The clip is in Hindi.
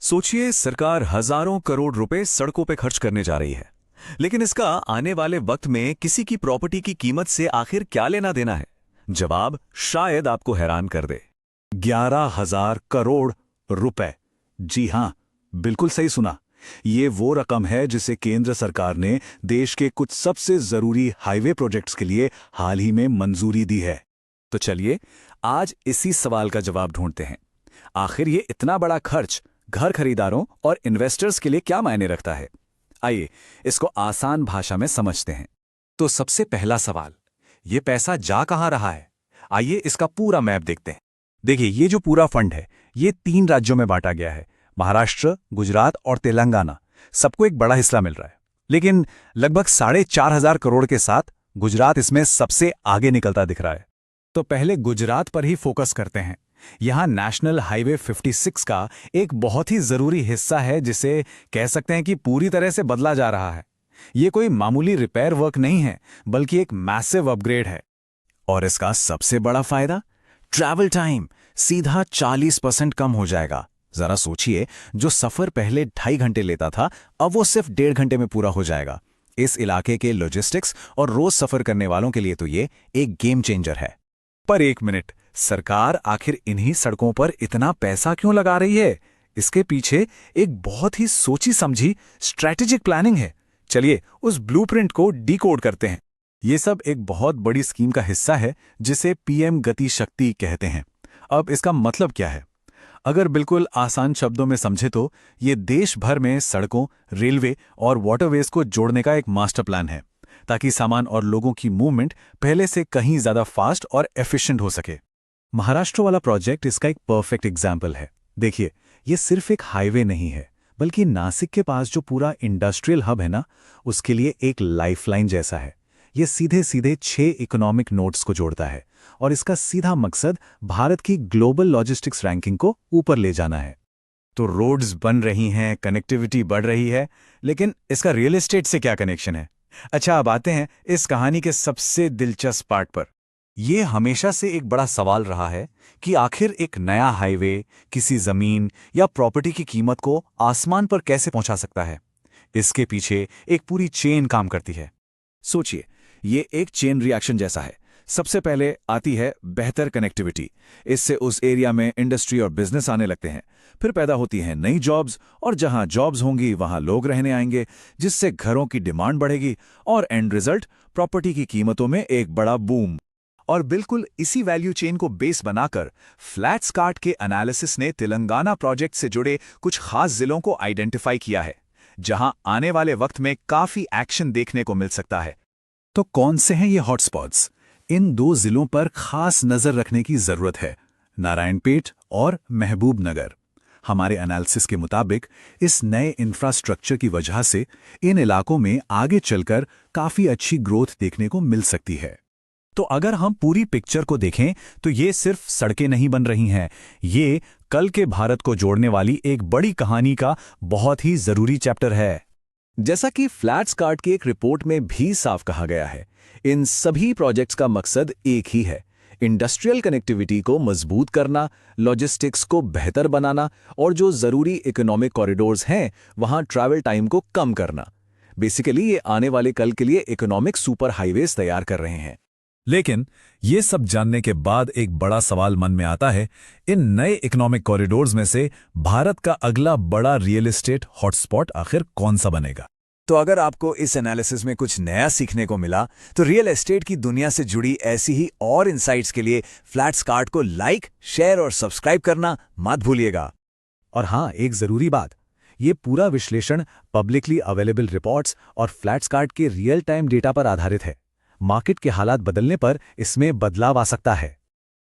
सोचिए, सरकार हजारों करोड़ रुपए सड़कों पे खर्च करने जा रही है, लेकिन इसका आने वाले वक्त में किसी की प्रॉपर्टी की कीमत से आखिर क्या लेना देना है? जवाब शायद आपको हैरान कर दे। 11,000 करोड़ रुपए। जी हां, बिल्कुल सही सुना। ये वो रकम है जिसे केंद्र सरकार ने देश के कुछ सबसे जरूरी हाईवे प्रोजेक्ट्स के लिए हाल ही में मंजूरी दी है। तो चलिए आज इसी सवाल का जवाब ढूंढते हैं। आखिर ये इतना बड़ा खर्च घर खरीदारों और इन्वेस्टर्स के लिए क्या मायने रखता है? आइए इसको आसान भाषा में समझते हैं। तो सबसे पहला सवाल, ये पैसा जा कहां रहा है? आइए इसका पूरा मैप देखते हैं। देखिए, ये जो पूरा फंड है ये 3 राज्यों में बांटा गया है, महाराष्ट्र, गुजरात और तेलंगाना। सबको एक बड़ा हिस्सा मिल रहा है, लेकिन लगभग 4,500 करोड़ के साथ गुजरात इसमें सबसे आगे निकलता दिख रहा है। तो पहले गुजरात पर ही फोकस करते हैं। यहां नेशनल हाईवे 56 का एक बहुत ही जरूरी हिस्सा है, जिसे कह सकते हैं कि पूरी तरह से बदला जा रहा है। ये कोई मामूली रिपेयर वर्क नहीं है, बल्कि एक मैसिव अपग्रेड है। और इसका सबसे बड़ा फायदा, ट्रैवल टाइम सीधा 40% कम हो जाएगा। जरा सोचिए, जो सफर पहले 2.5 घंटे लेता था, अब वो सिर्फ 1.5 घंटे में पूरा हो जाएगा। इस इलाके के लॉजिस्टिक्स और रोज सफर करने वालों के लिए तो ये एक गेम चेंजर है। पर एक मिनट, सरकार आखिर इन्हीं सड़कों पर इतना पैसा क्यों लगा रही है? इसके पीछे एक बहुत ही सोची समझी स्ट्रैटेजिक प्लानिंग है। चलिए उस ब्लूप्रिंट को डिकोड करते हैं। ये सब एक बहुत बड़ी स्कीम का हिस्सा है, जिसे पीएम गति शक्ति कहते हैं। अब इसका मतलब क्या है? अगर बिल्कुल आसान शब्दों में समझे तो ये देश भर में सड़कों, रेलवे और वाटरवेज को जोड़ने का एक मास्टर प्लान है, ताकि सामान और लोगों की मूवमेंट पहले से कहीं ज्यादा फास्ट और एफिशिएंट हो सके। महाराष्ट्र वाला प्रोजेक्ट इसका एक परफेक्ट एग्जाम्पल है। देखिए, ये सिर्फ एक हाईवे नहीं है, बल्कि नासिक के पास जो पूरा इंडस्ट्रियल हब है ना, उसके लिए एक लाइफलाइन जैसा है। ये सीधे सीधे 6 इकोनॉमिक नोड्स को जोड़ता है, और इसका सीधा मकसद भारत की ग्लोबल लॉजिस्टिक्स रैंकिंग को ऊपर ले जाना है। तो रोड्स बन रही हैं, कनेक्टिविटी बढ़ रही है, लेकिन इसका रियल एस्टेट से क्या कनेक्शन है? अच्छा, अब आते हैं इस कहानी के सबसे दिलचस्प पार्ट पर। ये हमेशा से एक बड़ा सवाल रहा है कि आखिर एक नया हाईवे किसी जमीन या प्रॉपर्टी की कीमत को आसमान पर कैसे पहुंचा सकता है। इसके पीछे एक पूरी चेन काम करती है। सोचिए, ये एक चेन रिएक्शन जैसा है। सबसे पहले आती है बेहतर कनेक्टिविटी। इससे उस एरिया में इंडस्ट्री और बिजनेस आने लगते हैं। फिर पैदा होती हैं नई जॉब्स, और जहां जॉब्स होंगी वहां लोग रहने आएंगे, जिससे घरों की डिमांड बढ़ेगी, और एंड रिजल्ट प्रॉपर्टी की कीमतों में एक बड़ा बूम। और बिल्कुल इसी वैल्यू चेन को बेस बनाकर फ्लैट्सकार्ट के एनालिसिस ने तेलंगाना प्रोजेक्ट से जुड़े कुछ खास जिलों को आइडेंटिफाई किया है, जहां आने वाले वक्त में काफी एक्शन देखने को मिल सकता है। तो कौन से हैं ये हॉटस्पॉट्स? इन 2 जिलों पर खास नजर रखने की जरूरत है, नारायणपेट और महबूबनगर। हमारे एनालिसिस के मुताबिक इस नए इंफ्रास्ट्रक्चर की वजह से इन इलाकों में आगे चलकर काफी अच्छी ग्रोथ देखने को मिल सकती है। तो अगर हम पूरी पिक्चर को देखें तो ये सिर्फ सड़कें नहीं बन रही हैं, ये कल के भारत को जोड़ने वाली एक बड़ी कहानी का बहुत ही जरूरी चैप्टर है। जैसा कि फ्लैट्सकार्ट की एक रिपोर्ट में भी साफ कहा गया है, इन सभी प्रोजेक्ट्स का मकसद एक ही है, इंडस्ट्रियल कनेक्टिविटी को मजबूत करना, लॉजिस्टिक्स को बेहतर बनाना, और जो जरूरी इकोनॉमिक कॉरिडोर्स हैं वहां ट्रैवल टाइम को कम करना। बेसिकली ये आने वाले कल के लिए इकोनॉमिक सुपर हाईवेज तैयार कर रहे हैं। लेकिन ये सब जानने के बाद एक बड़ा सवाल मन में आता है, इन नए इकोनॉमिक कॉरिडोर्स में से भारत का अगला बड़ा रियल एस्टेट हॉटस्पॉट आखिर कौन सा बनेगा? तो अगर आपको इस एनालिसिस में कुछ नया सीखने को मिला, तो रियल एस्टेट की दुनिया से जुड़ी ऐसी ही और इनसाइट्स के लिए फ्लैट्सकार्ट को लाइक, शेयर और सब्सक्राइब करना मत भूलिएगा। और हाँ, एक जरूरी बात, ये पूरा विश्लेषण पब्लिकली अवेलेबल रिपोर्ट्स और फ्लैट्सकार्ट के रियल टाइम डेटा पर आधारित है। मार्केट के हालात बदलने पर इसमें बदलाव आ सकता है।